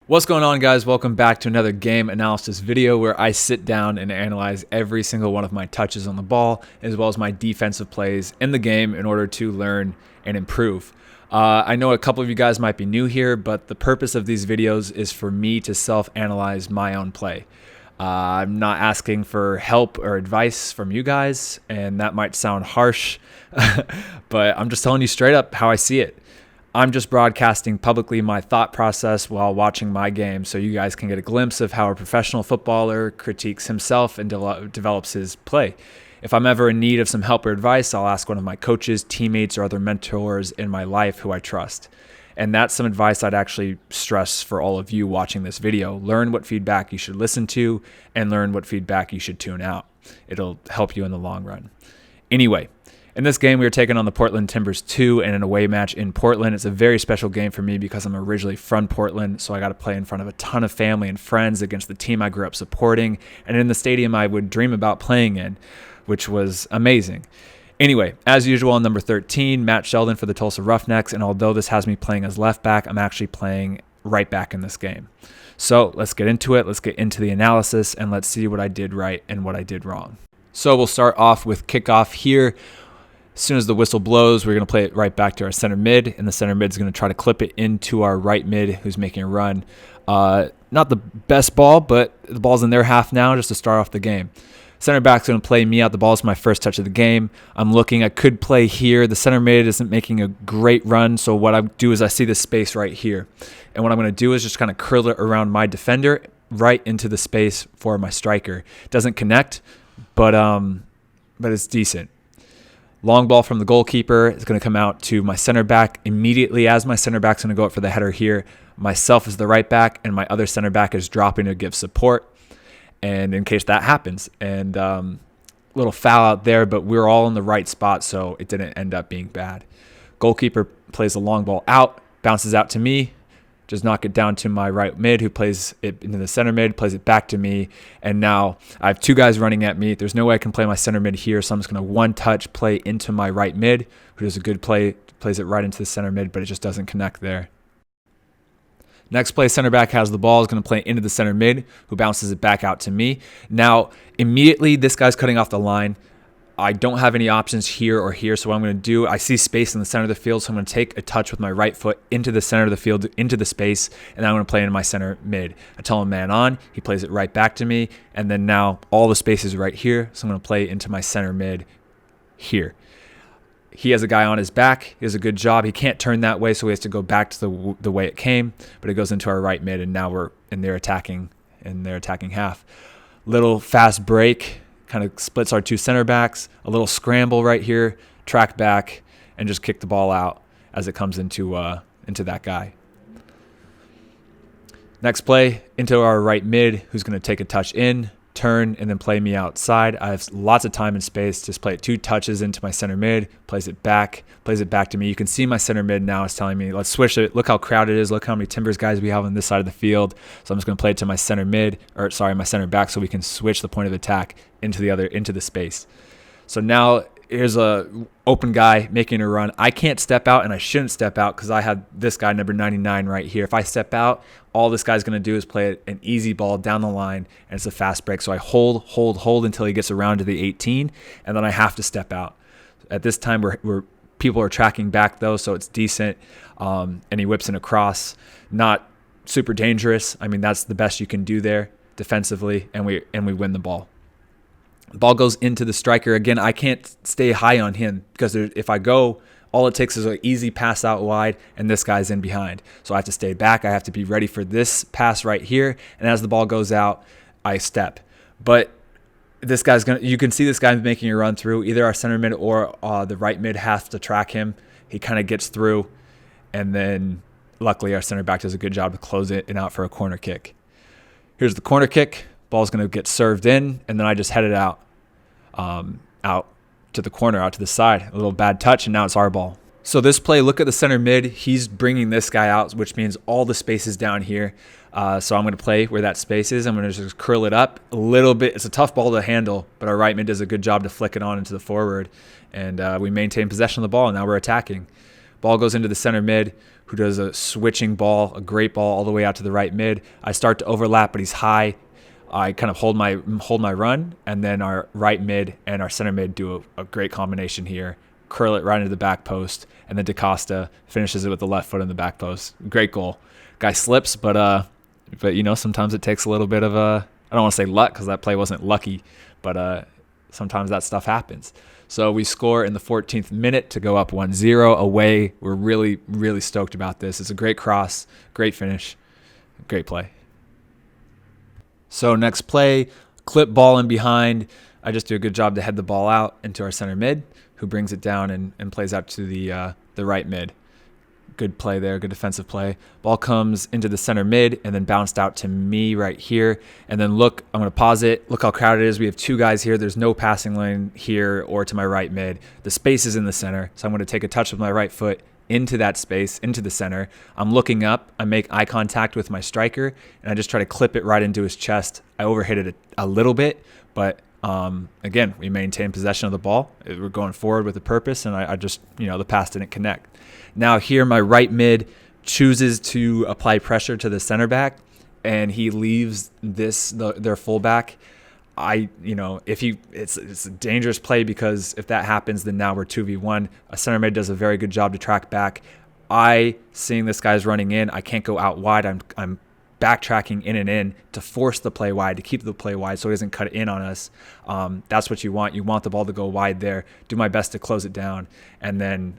What's going on, guys? Welcome back to another game analysis video where I sit down and analyze every single one of my touches on the ball as well as my defensive plays in the game in order to learn and improve. I know a couple of you guys might be new here, but the purpose of these videos is for me to self-analyze my own play. I'm not asking for help or advice from you guys, and that might sound harsh, but I'm just telling you straight up how I see it. I'm just broadcasting publicly my thought process while watching my game so you guys can get a glimpse of how a professional footballer critiques himself and develops his play. If I'm ever in need of some help or advice, I'll ask one of my coaches, teammates, or other mentors in my life who I trust. And that's some advice I'd actually stress for all of you watching this video. Learn what feedback you should listen to and learn what feedback you should tune out. It'll help you in the long run. Anyway, in this game, we were taking on the Portland Timbers 2 in an away match in Portland. It's a very special game for me because I'm originally from Portland, so I got to play in front of a ton of family and friends against the team I grew up supporting and in the stadium I would dream about playing in, which was amazing. Anyway, as usual, on number 13, Matt Sheldon for the Tulsa Roughnecks, and although this has me playing as left back, I'm actually playing right back in this game. So let's get into it. Let's get into the analysis, and let's see what I did right and what I did wrong. So we'll start off with kickoff here. As soon as the whistle blows, we're going to play it right back to our center mid, and the center mid is going to try to clip it into our right mid who's making a run. Not the best ball, but the ball's in their half now just to start off the game. Center back's going to play me out. The ball's my first touch of the game. I'm looking. I could play here. The center mid isn't making a great run, so what I do is I see the space right here. And what I'm going to do is just kind of curl it around my defender right into the space for my striker. It doesn't connect, but it's decent. Long ball from the goalkeeper is going to come out to my center back. Immediately as my center back's going to go up for the header here, myself is the right back, and my other center back is dropping to give support. And in case that happens, and little foul out there, but we were all in the right spot, so it didn't end up being bad. Goalkeeper plays the long ball out, bounces out to me, just knock it down to my right mid who plays it into the center mid, plays it back to me, and now I have two guys running at me. There's no way I can play my center mid here, so I'm just going to one-touch play into my right mid, who does a good play, plays it right into the center mid, but it just doesn't connect there. Next play, center back has the ball, is going to play into the center mid, who bounces it back out to me. Now, immediately, this guy's cutting off the line. I don't have any options here or here, so what I'm going to do, I see space in the center of the field, so I'm going to take a touch with my right foot into the center of the field, into the space, and then I'm going to play into my center mid. I tell him man on, he plays it right back to me, and then now all the space is right here, so I'm going to play into my center mid here. He has a guy on his back. He does a good job. He can't turn that way, so he has to go back to the way it came, but it goes into our right mid, and now we're in their attacking half. Little fast break. Kind of splits our two center backs, a little scramble right here, track back, and just kick the ball out as it comes into that guy. Next play, into our right mid, who's going to take a touch in, turn, and then play me outside. I have lots of time and space. Just play it 2 touches into my center mid, plays it back to me. You can see my center mid now is telling me, let's switch it. Look how crowded it is. Look how many Timbers guys we have on this side of the field. So I'm just going to play it to my center back so we can switch the point of attack into the space. So now here's a open guy making a run. I can't step out, and I shouldn't step out because I have this guy, number 99, right here. If I step out, all this guy's going to do is play an easy ball down the line, and it's a fast break. So I hold until he gets around to the 18, and then I have to step out. At this time, people are tracking back, though, so it's decent. And he whips it across. Not super dangerous. I mean, that's the best you can do there defensively, and we win the ball. The ball goes into the striker. Again, I can't stay high on him because if I go, all it takes is an easy pass out wide, and this guy's in behind. So I have to stay back. I have to be ready for this pass right here, and as the ball goes out, I step. But you can see this guy making a run through. Either our center mid or the right mid has to track him. He kind of gets through, and then luckily our center back does a good job to close it and out for a corner kick. Here's the corner kick. Ball's going to get served in, and then I just head it out to the corner, out to the side. A little bad touch, and now it's our ball. So this play, look at the center mid. He's bringing this guy out, which means all the space is down here. So I'm going to play where that space is. I'm going to just curl it up a little bit. It's a tough ball to handle, but our right mid does a good job to flick it on into the forward, and we maintain possession of the ball, and now we're attacking. Ball goes into the center mid, who does a switching ball, a great ball all the way out to the right mid. I start to overlap, but he's high. I kind of hold my run, and then our right mid and our center mid do a great combination here. Curl it right into the back post, and then DaCosta finishes it with the left foot in the back post. Great goal. Guy slips, but you know, sometimes it takes a little bit of I don't want to say luck because that play wasn't lucky, but sometimes that stuff happens. So we score in the 14th minute to go up 1-0 away. We're really, really stoked about this. It's a great cross, great finish, great play. So next play, clip ball in behind. I just do a good job to head the ball out into our center mid, who brings it down and plays out to the right mid. Good play there, good defensive play. Ball comes into the center mid and then bounced out to me right here. And then look, I'm going to pause it. Look how crowded it is. We have two guys here. There's no passing lane here or to my right mid. The space is in the center. So I'm going to take a touch with my right foot into that space, into the center. I'm looking up. I make eye contact with my striker, and I just try to clip it right into his chest. I overhit it a little bit, but again, we maintain possession of the ball. We're going forward with a purpose, and I just, the pass didn't connect. Now here, my right mid chooses to apply pressure to the center back, and he leaves their fullback. It's a dangerous play, because if that happens, then now we're 2v1. A center mid does a very good job to track back. Seeing this guy's running in, I can't go out wide. I'm backtracking in and in to force the play wide, to keep the play wide so he doesn't cut in on us. That's what you want. You want the ball to go wide there. Do my best to close it down. And then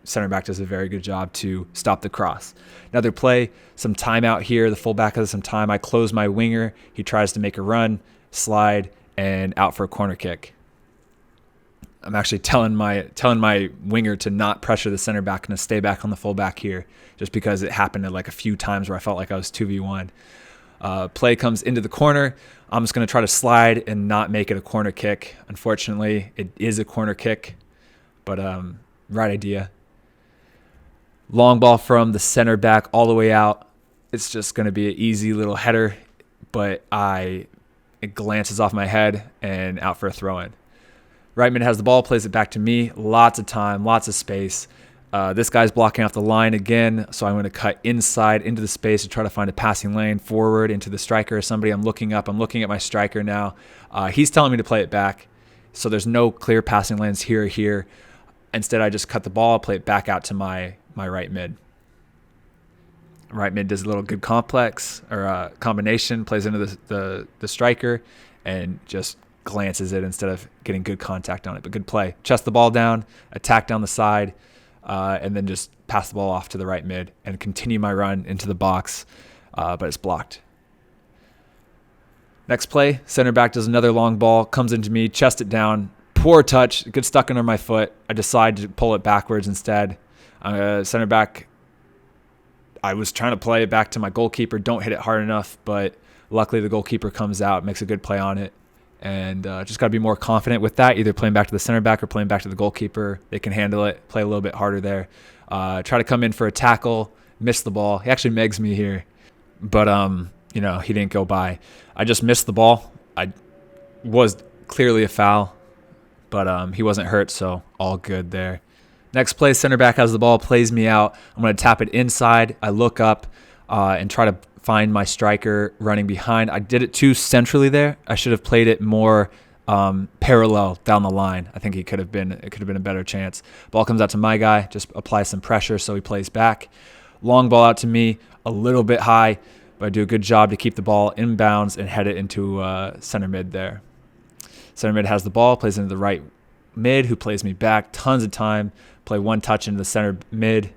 center back does a very good job to stop the cross. Another play, some time out here. The fullback has some time. I close my winger. He tries to make a run, slide, and out for a corner kick. I'm actually telling my winger to not pressure the center back and to stay back on the fullback here, just because it happened at like a few times where I felt like I was 2v1. Play comes into the corner. I'm just going to try to slide and not make it a corner kick. Unfortunately, it is a corner kick, but right idea. Long ball from the center back all the way out. It's just going to be an easy little header, but it glances off my head and out for a throw-in. Right mid has the ball, plays it back to me. Lots of time, lots of space. This guy's blocking off the line again, so I'm going to cut inside into the space to try to find a passing lane forward into the striker or somebody. I'm looking up. I'm looking at my striker now. He's telling me to play it back, so there's no clear passing lanes here or here. Instead, I just cut the ball, play it back out to my right mid. Right mid does a little good complex or combination, plays into the striker, and just glances it instead of getting good contact on it. But good play. Chest the ball down, attack down the side, and then just pass the ball off to the right mid and continue my run into the box, but it's blocked. Next play, center back does another long ball, comes into me, chest it down, poor touch, it gets stuck under my foot. I decide to pull it backwards instead. Center back, I was trying to play it back to my goalkeeper, don't hit it hard enough, but luckily the goalkeeper comes out, makes a good play on it. And just got to be more confident with that, either playing back to the center back or playing back to the goalkeeper. They can handle it, play a little bit harder there. Try to come in for a tackle, miss the ball. He actually megs me here, but he didn't go by. I just missed the ball. I was clearly a foul, but he wasn't hurt, so all good there. Next play, center back has the ball, plays me out. I'm going to tap it inside. I look up and try to find my striker running behind. I did it too centrally there. I should have played it more parallel down the line. I think it could have been a better chance. Ball comes out to my guy, just apply some pressure so he plays back. Long ball out to me, a little bit high, but I do a good job to keep the ball inbounds and head it into center mid there. Center mid has the ball, plays into the right mid, who plays me back. Tons of time. Play one touch into the center mid,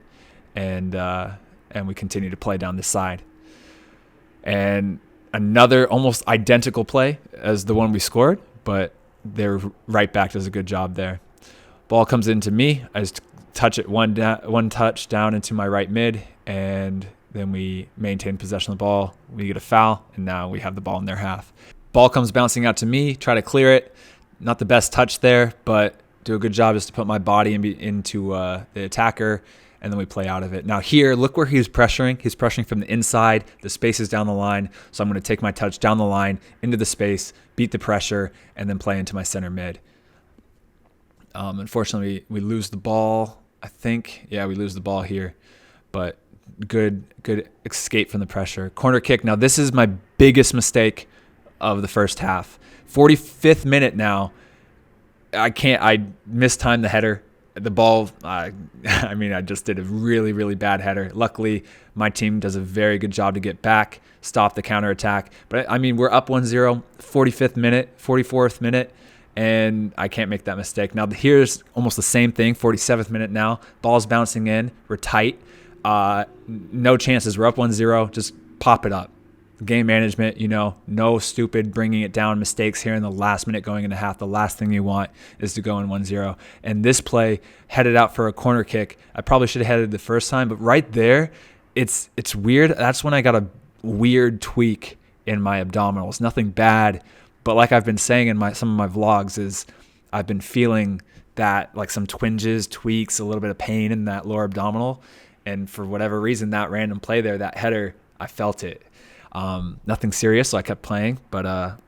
and we continue to play down the side. And another almost identical play as the one we scored, but their right back does a good job there. Ball comes into me. I just touch it one touch down into my right mid, and then we maintain possession of the ball. We get a foul, and now we have the ball in their half. Ball comes bouncing out to me. Try to clear it. Not the best touch there, but do a good job just to put my body into the attacker, and then we play out of it. Now here, look where he's pressuring. He's pressuring from the inside. The space is down the line, so I'm going to take my touch down the line into the space, beat the pressure, and then play into my center mid. Unfortunately, we lose the ball, I think. Yeah, we lose the ball here. but good escape from the pressure. Corner kick. Now this is my biggest mistake of the first half. 45th minute now. I mistimed the header. The ball, I just did a really, really bad header. Luckily, my team does a very good job to get back, stop the counterattack. But we're up 1-0, 45th minute, 44th minute, and I can't make that mistake. Now, here's almost the same thing, 47th minute now. Ball's bouncing in. We're tight. No chances. We're up 1-0. Just pop it up. Game management, no stupid bringing it down mistakes here in the last minute going into half. The last thing you want is to go in 1-0. And this play headed out for a corner kick. I probably should have headed the first time, but right there, it's weird. That's when I got a weird tweak in my abdominals. Nothing bad, but like I've been saying in some of my vlogs, is I've been feeling that, like, some twinges, tweaks, a little bit of pain in that lower abdominal. And for whatever reason, that random play there, that header, I felt it. Nothing serious, so I kept playing, but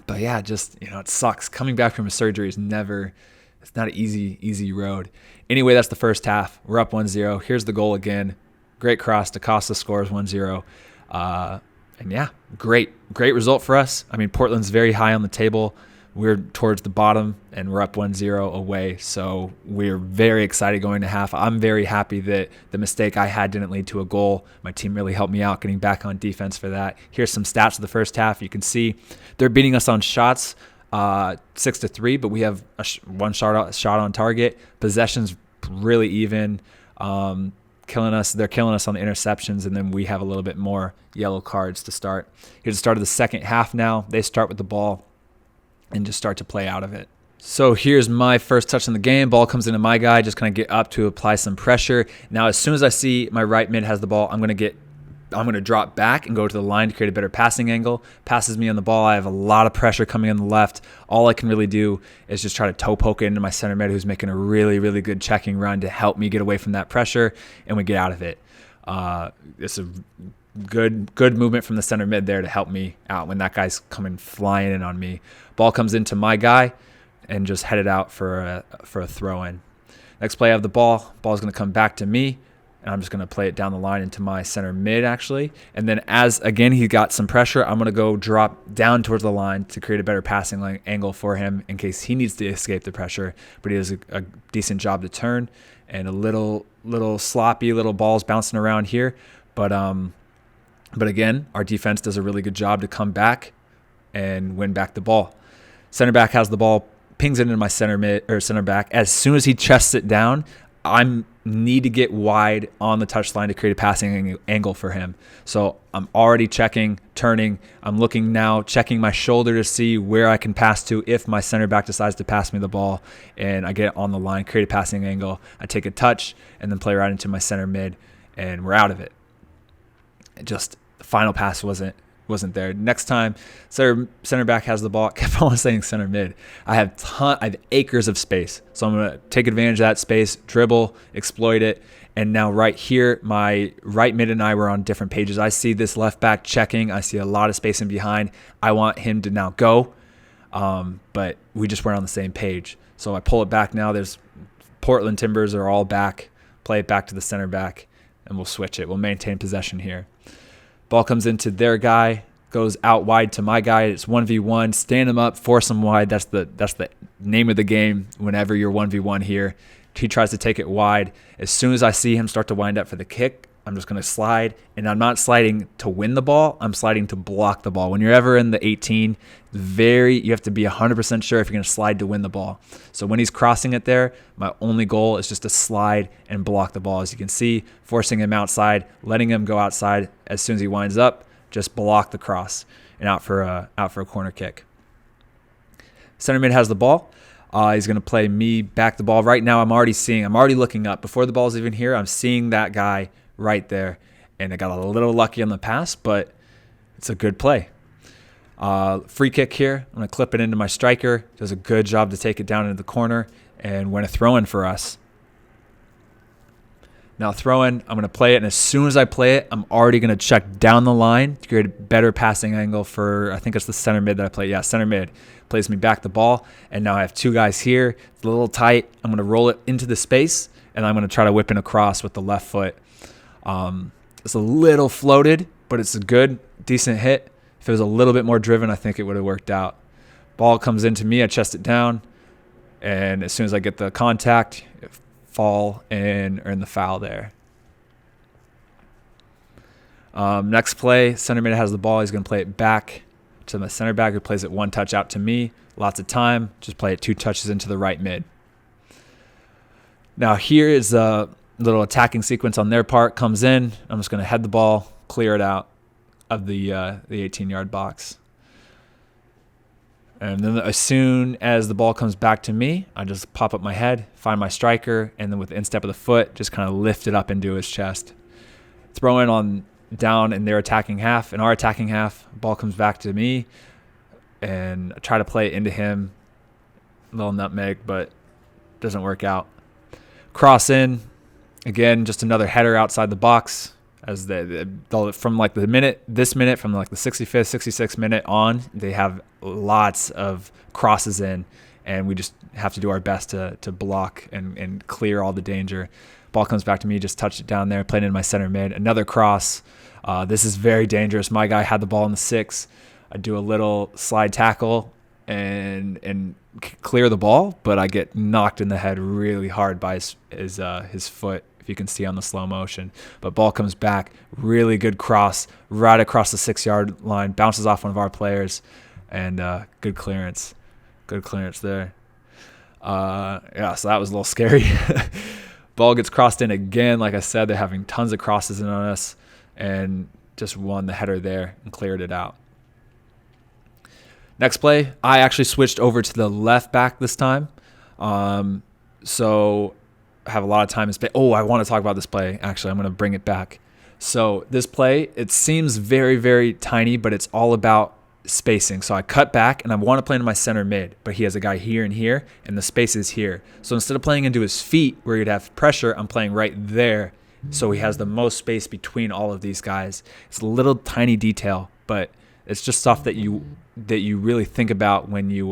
yeah, just, it sucks. Coming back from a surgery it's not an easy road. Anyway, that's the first half. We're up 1-0. Here's the goal again. Great cross. DaCosta scores 1-0. And yeah, great result for us. Portland's very high on the table. We're towards the bottom, and we're up 1-0 away. So we're very excited going to half. I'm very happy that the mistake I had didn't lead to a goal. My team really helped me out getting back on defense for that. Here's some stats of the first half. You can see they're beating us on shots 6-3, but we have one shot on target. Possession's really even. Killing us. They're killing us on the interceptions, and then we have a little bit more yellow cards to start. Here's the start of the second half now. They start with the ball and just start to play out of it. So here's my first touch in the game. Ball comes into my guy, just kind of get up to apply some pressure. Now, as soon as I see my right mid has the ball, I'm going to drop back and go to the line to create a better passing angle. Passes me on the ball. I have a lot of pressure coming on the left. All I can really do is just try to toe poke it into my center mid, who's making a really, really good checking run to help me get away from that pressure, and we get out of it. It's a good movement from the center mid there to help me out when that guy's coming flying in on me. Ball comes into my guy and just headed out for a throw in. Next play, I have the ball. Ball's going to come back to me, and I'm just going to play it down the line into my center mid, actually. And then as, again, he got some pressure, I'm going to go drop down towards the line to create a better passing angle for him in case he needs to escape the pressure. But he does a decent job to turn, and a little sloppy, little balls bouncing around here. But again, our defense does a really good job to come back and win back the ball. Center back has the ball, pings it into my center back. As soon as he chests it down, I need to get wide on the touchline to create a passing angle for him. So I'm already checking, turning. I'm looking now, checking my shoulder to see where I can pass to if my center back decides to pass me the ball, and I get it on the line, create a passing angle. I take a touch and then play right into my center mid, and we're out of it. Just the final pass wasn't there. Next time center back has the ball, I kept on saying center mid. I have acres of space, so I'm gonna take advantage of that space, dribble, exploit it. And now right here, my right mid and I were on different pages. I see this left back checking. I see a lot of space in behind. I want him to now go, but we just weren't on the same page. So I pull it back now. There's Portland Timbers are all back. Play it back to the center back, and we'll switch it. We'll maintain possession here. Ball comes into their guy, goes out wide to my guy. It's 1v1. Stand him up, force him wide. That's the name of the game whenever you're 1v1 here. He tries to take it wide. As soon as I see him start to wind up for the kick, I'm just going to slide. And I'm not sliding to win the ball. I'm sliding to block the ball. When you're ever in the 18, you have to be 100% sure if you're going to slide to win the ball. So when he's crossing it there, my only goal is just to slide and block the ball. As you can see, forcing him outside, letting him go outside. As soon as he winds up, just block the cross and out for a corner kick. Center mid has the ball. He's going to play me back the ball. Right now, I'm already looking up. Before the ball's even here, I'm seeing that guy right there. And I got a little lucky on the pass, but it's a good play. Free kick here. I'm going to clip it into my striker. Does a good job to take it down into the corner and win a throw-in for us. Now throw-in, I'm going to play it, and as soon as I play it, I'm already going to check down the line to create a better passing angle for, I think it's the center mid that I play. Yeah, center mid. Plays me back the ball, and now I have two guys here. It's a little tight. I'm going to roll it into the space, and I'm going to try to whip in across with the left foot. It's a little floated, but it's a good, decent hit. If it was a little bit more driven, I think it would have worked out. Ball comes into me, I chest it down, and as soon as I get the contact, fall in or in the foul there. Next play, center mid has the ball. He's going to play it back to the center back, who plays it one touch out to me. Lots of time. Just play it 2 touches into the right mid. Now here is a little attacking sequence on their part. Comes in. I'm just going to head the ball, clear it out of the 18-yard box. And then as soon as the ball comes back to me, I just pop up my head, find my striker, and then with the instep of the foot, just kind of lift it up into his chest. Throw in on down in their attacking half. In our attacking half, ball comes back to me, and I try to play it into him. A little nutmeg, but doesn't work out. Cross in. Again, just another header outside the box. As from like the 65th, 66th minute on, they have lots of crosses in, and we just have to do our best to block and clear all the danger. Ball comes back to me, just touch it down there, playing into my center mid. Another cross. This is very dangerous. My guy had the ball in the 6. I do a little slide tackle and clear the ball, but I get knocked in the head really hard by his foot. You can see on the slow motion, but ball comes back, really good cross right across the 6-yard line, bounces off one of our players, and good clearance there. So that was a little scary. Ball gets crossed in again. Like I said, they're having tons of crosses in on us, and just won the header there and cleared it out. Next play, I actually switched over to the left back this time. So have a lot of time and space. I want to talk about this play. Actually, I'm going to bring it back. So this play, it seems very, very tiny, but it's all about spacing. So I cut back and I want to play into my center mid, but he has a guy here and here, and the space is here. So instead of playing into his feet where he'd have pressure, I'm playing right there. So he has the most space between all of these guys. It's a little tiny detail, but it's just stuff that you really think about when you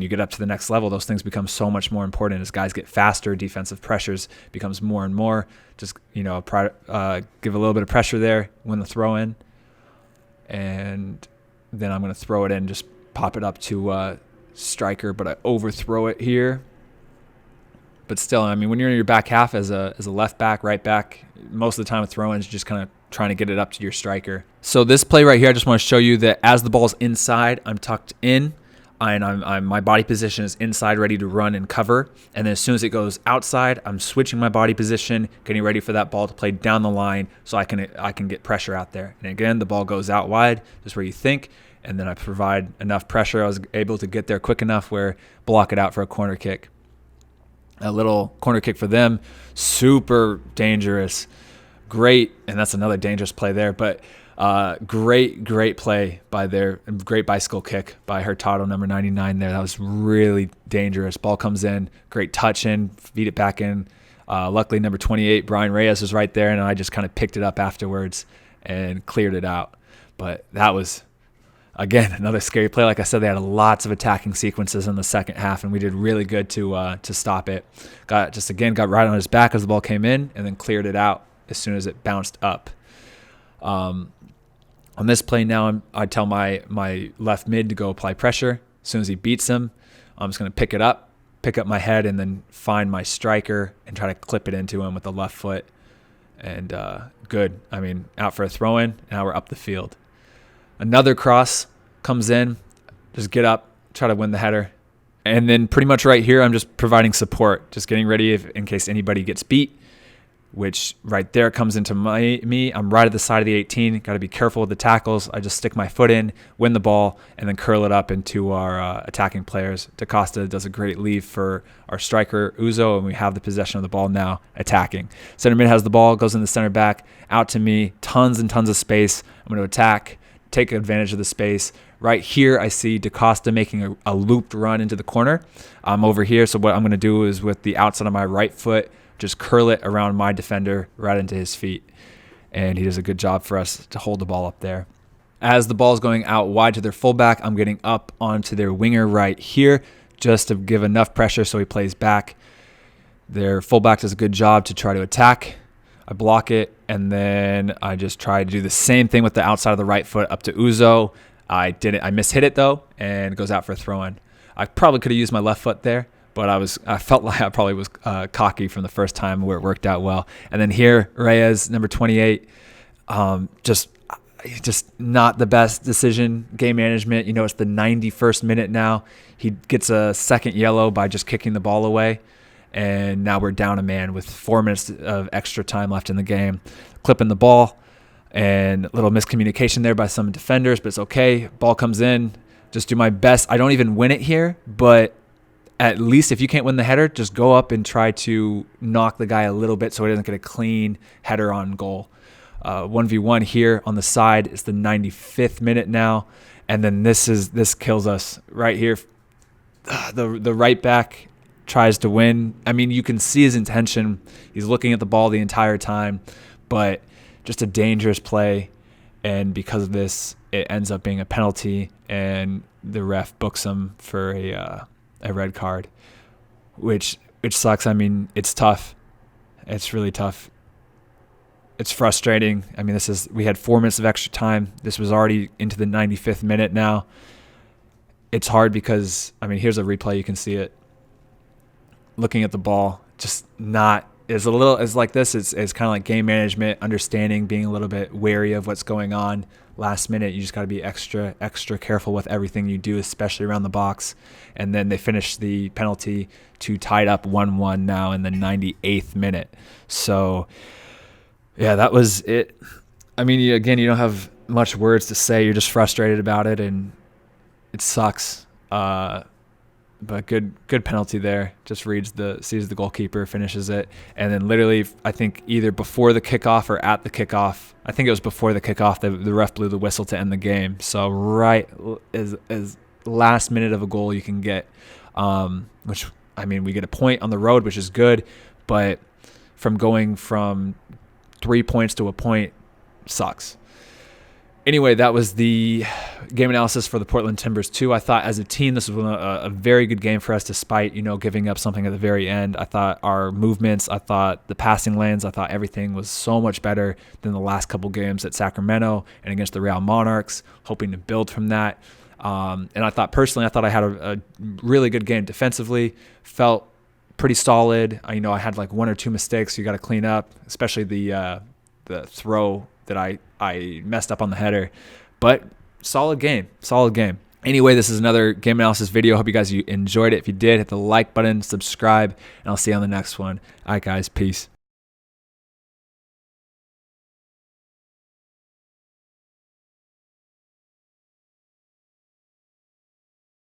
get up to the next level. Those things become so much more important as guys get faster. Defensive pressures becomes more and more. Just give a little bit of pressure there when the throw in, and then I'm going to throw it in, just pop it up to striker, but I overthrow it here. But still, I mean, when you're in your back half as a left back, right back, most of the time with throw-ins, just kind of trying to get it up to your striker. So this play right here, I just want to show you that as the ball's inside, I'm tucked in, and my body position is inside, ready to run and cover. And then as soon as it goes outside, I'm switching my body position, getting ready for that ball to play down the line, so I can get pressure out there. And again, the ball goes out wide, just where you think, and then I provide enough pressure. I was able to get there quick enough where block it out for a corner kick. A little corner kick for them, super dangerous, great, and that's another dangerous play there. But great play by great bicycle kick by Hurtado, number 99 there. That was really dangerous. Ball comes in, great touch in, feed it back in. Luckily, number 28, Brian Reyes, was right there, and I just kind of picked it up afterwards and cleared it out. But that was, again, another scary play. Like I said, they had lots of attacking sequences in the second half, and we did really good to stop it. Got right on his back as the ball came in, and then cleared it out as soon as it bounced up. On this play now, I tell my left mid to go apply pressure. As soon as he beats him, I'm just going to pick up my head, and then find my striker and try to clip it into him with the left foot. And good. I mean, out for a throw-in. Now we're up the field. Another cross comes in, just get up, try to win the header. And then pretty much right here, I'm just providing support, just getting ready in case anybody gets beat, which right there comes into me. I'm right at the side of the 18. Got to be careful with the tackles. I just stick my foot in, win the ball, and then curl it up into our attacking players. DaCosta does a great leave for our striker, Uzo, and we have the possession of the ball now attacking. Center mid has the ball, goes in the center back, out to me, tons and tons of space. I'm going to attack, take advantage of the space. Right here, I see DaCosta making a looped run into the corner. I'm over here, so what I'm going to do is with the outside of my right foot, just curl it around my defender right into his feet. And he does a good job for us to hold the ball up there. As the ball is going out wide to their fullback, I'm getting up onto their winger right here just to give enough pressure so he plays back. Their fullback does a good job to try to attack. I block it, and then I just try to do the same thing with the outside of the right foot up to Uzo. I didn't. I mishit it though, and it goes out for a throw-in. I probably could have used my left foot there, but I felt like I probably was cocky from the first time where it worked out well. And then here, Reyes, number 28, just not the best decision, game management. It's the 91st minute now. He gets a second yellow by just kicking the ball away. And now we're down a man with 4 minutes of extra time left in the game. Clipping the ball and a little miscommunication there by some defenders, but it's okay. Ball comes in. Just do my best. I don't even win it here, but at least if you can't win the header, just go up and try to knock the guy a little bit so he doesn't get a clean header on goal. 1v1 here on the side. It's the 95th minute now. And then this kills us right here. The right back tries to win. I mean, you can see his intention. He's looking at the ball the entire time, but just a dangerous play. And because of this, it ends up being a penalty, and the ref books him for a red card, which sucks. I mean, it's tough. It's really tough. It's frustrating. I mean, we had 4 minutes of extra time. This was already into the 95th minute now. It's hard because, I mean, here's a replay. You can see it. Looking at the ball, just not is like this. It's kind of like game management, understanding, being a little bit wary of what's going on. Last minute, you just got to be extra careful with everything you do, especially around the box. And then they finish the penalty to tie it up 1-1 now in the 98th minute. So, yeah, that was it. I mean, you don't have much words to say. You're just frustrated about it, and it sucks. But good penalty there. Just sees the goalkeeper, finishes it. And then literally, I think either before the kickoff or at the kickoff, I think it was before the kickoff, the ref blew the whistle to end the game. So right as last minute of a goal you can get, which, I mean, we get a point on the road, which is good. But from going from 3 points to a point sucks. Anyway, that was the game analysis for the Portland Timbers 2. I thought as a team, this was a very good game for us despite, giving up something at the very end. I thought our movements, I thought the passing lanes, I thought everything was so much better than the last couple games at Sacramento and against the Real Monarchs, hoping to build from that. And I thought I had a really good game defensively, felt pretty solid. I had like one or two mistakes you got to clean up, especially the throw that I messed up on the header, but solid game. Anyway, this is another game analysis video. Hope you guys enjoyed it. If you did, hit the like button, subscribe, and I'll see you on the next one. All right, guys, peace.